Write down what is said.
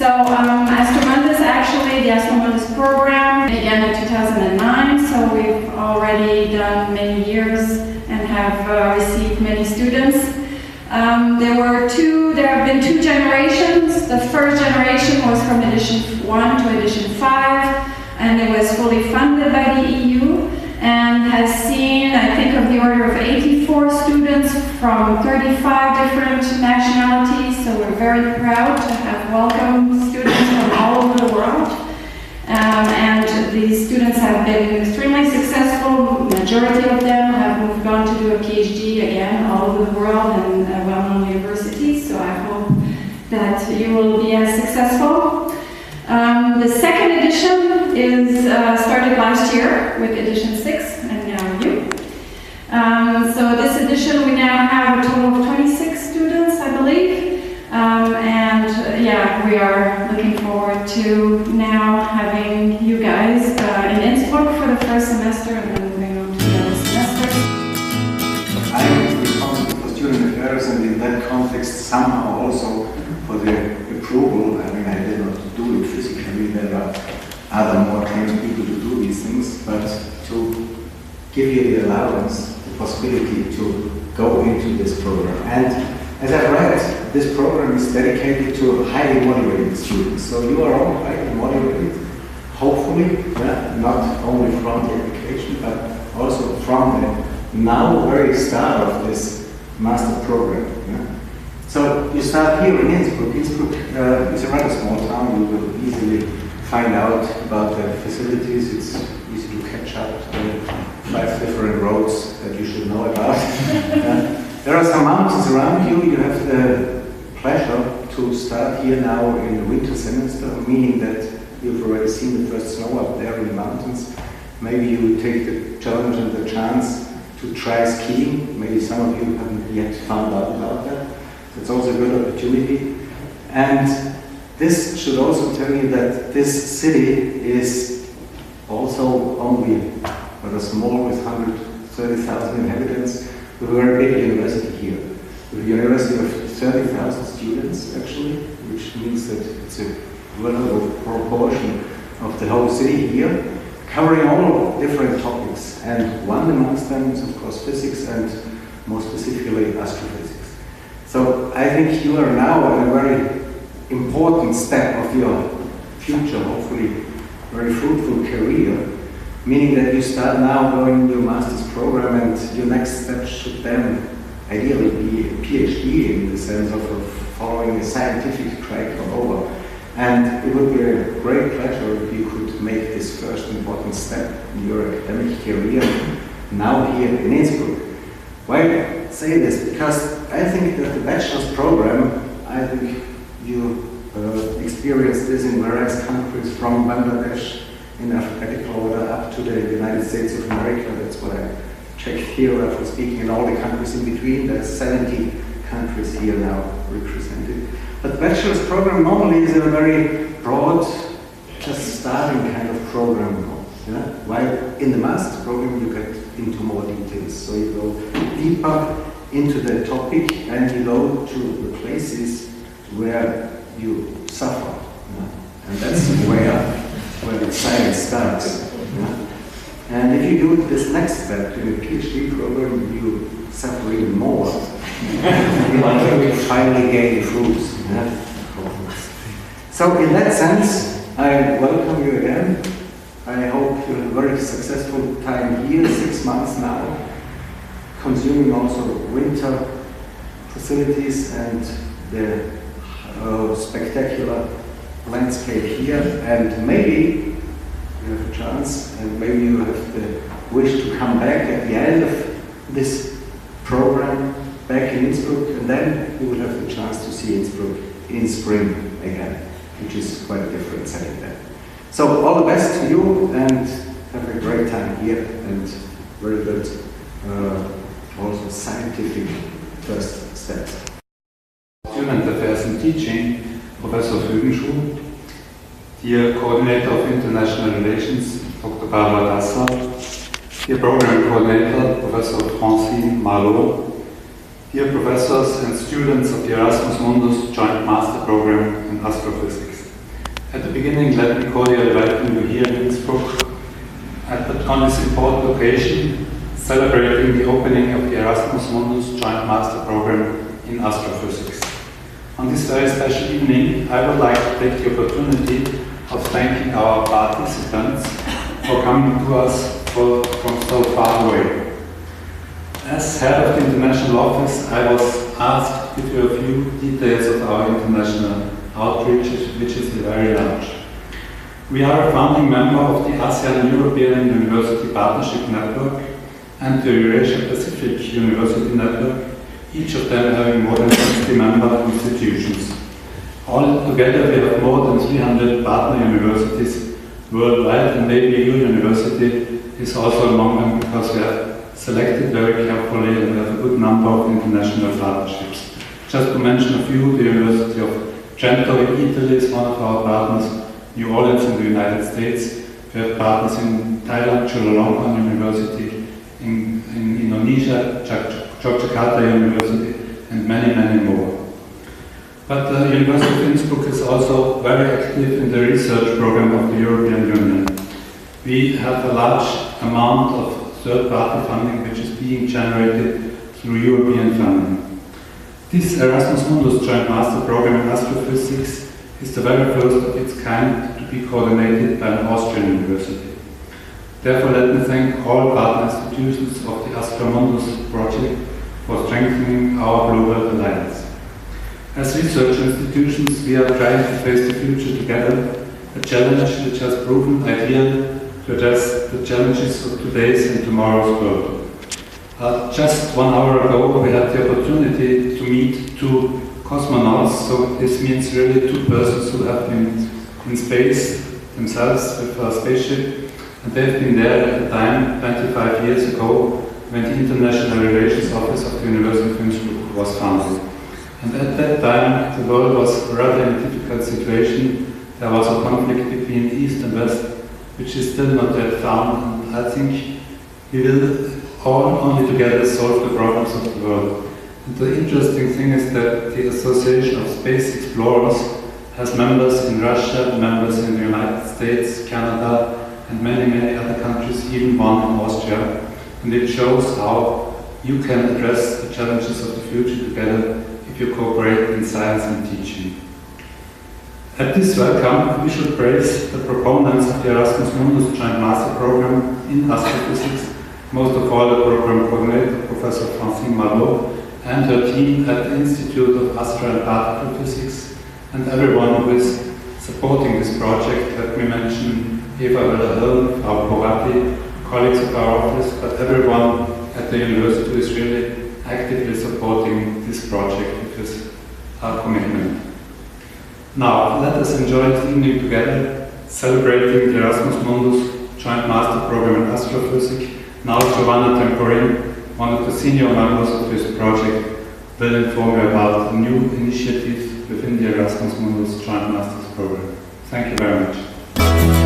So Astromundus, actually, the Astromundus program began in 2009, so we've already done many years and have received many students. There have been two generations. The first generation was from edition 1 to edition 5, and it was fully funded by the EU and has seen, I think, of the order of 84 students from 35 different nationalities, so we're very proud to have welcomed students from all over the world. And these students have been extremely successful. Majority of them have moved on to do a PhD again all over the world and well-known universities, so I hope that you will be as successful. The second edition is started last year with edition 6, and now you. So this edition we now have a total of 26 students, I believe. Yeah, we are looking forward to now having you guys in Innsbruck for the first semester and then moving on to the other semesters. I'm responsible for student affairs, and in that context somehow also for the approval. I mean, I did not do it physically, there are other more trained people to do these things, but to give you the allowance, the possibility to go into this program. And as I've read, this program is dedicated to highly motivated students. So you are all highly motivated, hopefully, not only from the application, but also from the now very start of this master program. So you start here in Innsbruck. Innsbruck is a rather small town. You will easily find out about the facilities. It's easy to catch up to 5 different roads that you should know about. There are some mountains around you. You have the pleasure to start here now in the winter semester, meaning that you've already seen the first snow up there in the mountains. Maybe you take the challenge and the chance to try skiing. Maybe some of you haven't yet found out about that. It's also a good opportunity. And this should also tell you that this city is also only rather small, with 130,000 inhabitants. We have a very big university here. We have a university of 30,000 students, actually, which means that it's a relative proportion of the whole city here, covering all different topics. And one amongst them is, of course, physics, and more specifically, astrophysics. So I think you are now at a very important step of your future, hopefully very fruitful career, meaning that you start now going your master's program, and your next step should then ideally be a PhD, in the sense of following a scientific track or over. And it would be a great pleasure if you could make this first important step in your academic career now here in Innsbruck. Why I say this? Because I think that the bachelor's program, I think you experienced this in various countries, from Bangladesh in alphabetical order up to the United States of America. That's what I checked here after speaking in all the countries in between. There's 70 countries here now represented. But the bachelor's program normally is a very broad, just starting kind of program. While in the master's program you get into more details. So you go deeper into the topic, and you go to the places where you suffer. And that's where the science starts. And if you do this next step to the PhD program, you suffer even more. You finally gain fruits. So in that sense, I welcome you again. I hope you have a very successful time here, 6 months now, consuming also winter facilities and the spectacular landscape here. And maybe you have a chance, and maybe you have the wish to come back at the end of this program back in Innsbruck, and then you will have the chance to see Innsbruck in spring again, which is quite a different setting there. So all the best to you, and have a great time here, and very good also scientific first steps. Student Affairs and Teaching, Professor Fügenschuh, dear Coordinator of International Relations, Dr. Barbara Dasser, dear Program Coordinator, Professor Francine Marlot, dear professors and students of the Erasmus Mundus Joint Master Program in Astrophysics. At the beginning, let me cordially welcome you here in Innsbruck on this important occasion, celebrating the opening of the Erasmus Mundus Joint Master Program in Astrophysics. On this very special evening, I would like to take the opportunity of thanking our participants for coming to us from so far away. As head of the international office, I was asked to give you a few details of our international outreach, which is very large. We are a founding member of the ASEAN-European University Partnership Network and the Eurasia Pacific University Network, each of them having more than 60 member institutions. All together we have more than 300 partner universities worldwide, and maybe your university is also among them because we have selected very carefully and we have a good number of international partnerships. Just to mention a few, the University of Trento in Italy is one of our partners, New Orleans in the United States. We have partners in Thailand, Chulalongkorn University, in Indonesia, Yogyakarta University, and many, many more. But the University of Innsbruck is also very active in the research program of the European Union. We have a large amount of third-party funding which is being generated through European funding. This Erasmus Mundus Joint Master Program in Astrophysics is the very first of its kind to be coordinated by an Austrian university. Therefore, let me thank all partner institutions of the Astromundus project for strengthening our global alliance. As research institutions, we are trying to face the future together, a challenge which has proven ideal to address the challenges of today's and tomorrow's world. Just 1 hour ago, we had the opportunity to meet 2 cosmonauts, so this means really 2 persons who have been in space themselves with a spaceship, and they've been there at the time, 25 years ago, when the International Relations Office of the University of Innsbruck was founded. And at that time, the world was rather in a difficult situation. There was a conflict between East and West, which is still not yet found, and I think we will all only together solve the problems of the world. And the interesting thing is that the Association of Space Explorers has members in Russia, members in the United States, Canada, and many, many other countries, even one in Austria. And it shows how you can address the challenges of the future together if you cooperate in science and teaching. At this welcome, we should praise the proponents of the Erasmus Mundus Joint Master Program in Astrophysics, most of all the program coordinator, Professor Francine Malot, and her team at the Institute of Astro and Particle Physics, and everyone who is supporting this project. Let me mention Eva Wöller-Hirn, Frau Porati, colleagues of our office, but everyone at the university is really actively supporting this project with our commitment. Now, let us enjoy this evening together, celebrating the Erasmus Mundus Joint Master Program in Astrophysics. Now Giovanna Temporin, one of the senior members of this project, will inform you about the new initiatives within the Erasmus Mundus Joint Masters Program. Thank you very much.